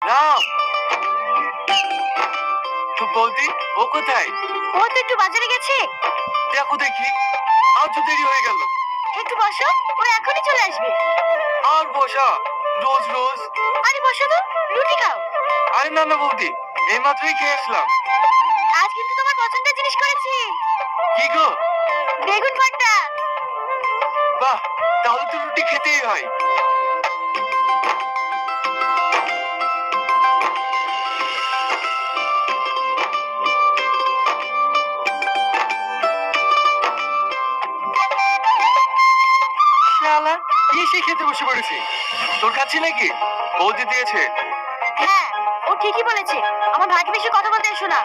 নাম বৌদি, ও কোথায়? ও তো একটু বাজারে গেছে। দেখো দেখি, আজ তো দেরি হয়ে গেল। একটু বসো, ও এখনই চলে আসবে। আর বসা রোজ রোজ? আরে বসো তো, রুটি খাও। আরে না না বৌদি, এই মাত্রই খেয়ে আসলাম। আজ কিন্তু তোমার পছন্দের জিনিস করেছি। কি গো? বেগুন ভর্তা। বাহ, তাহলে তো রুটি খেতেই হয়। শালা এসে খেতে বসে পড়েছি। তোর খাচ্ছি নাকি? বৌদি দিয়েছে। হ্যাঁ, ও ঠিকই বলেছে। আমার ভাগে বেশি কথা বলতে এসো না।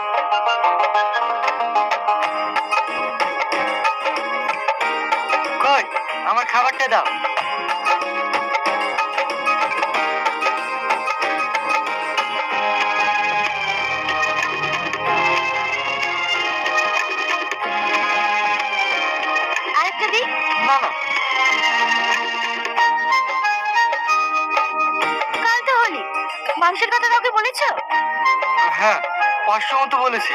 কই, আমার খাবারটা দাও। আরেকটা দিই? না না। কাল তো হোলি, মাংসের কথা কাউকে বলেছো? হ্যাঁ, 500 মতো বলেছি।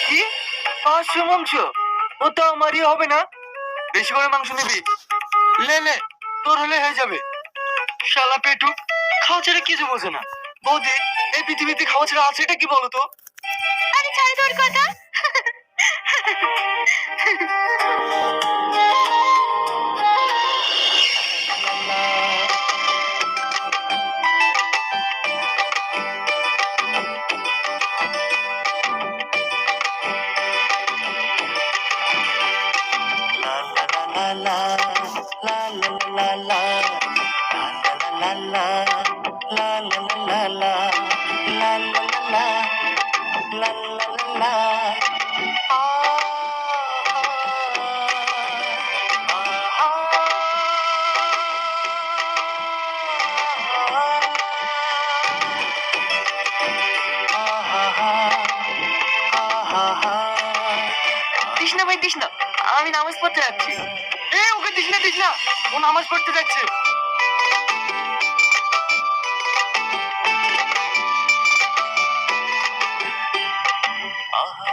কি 500 মাংস? ও তো আমারই হবে না। বেশি করে মাংস নিবি? লে লে, তোর হলে হয়ে যাবে। শালা পেটু, খাওয়া ছাড়া কিছু বোঝে না। বৌদি, এই পৃথিবীতে খাওয়া ছাড়া আছে এটা কি বলতো? আরে ছাড়ো তোর কথা। তৃষ্ণা ভাই তৃষ্ণা, আমি নামাজ পড়তে যাচ্ছি। এ ওকে তৃষ্ণা তৃষ্ণা, ও নামাজ পড়তে যাচ্ছে। আহা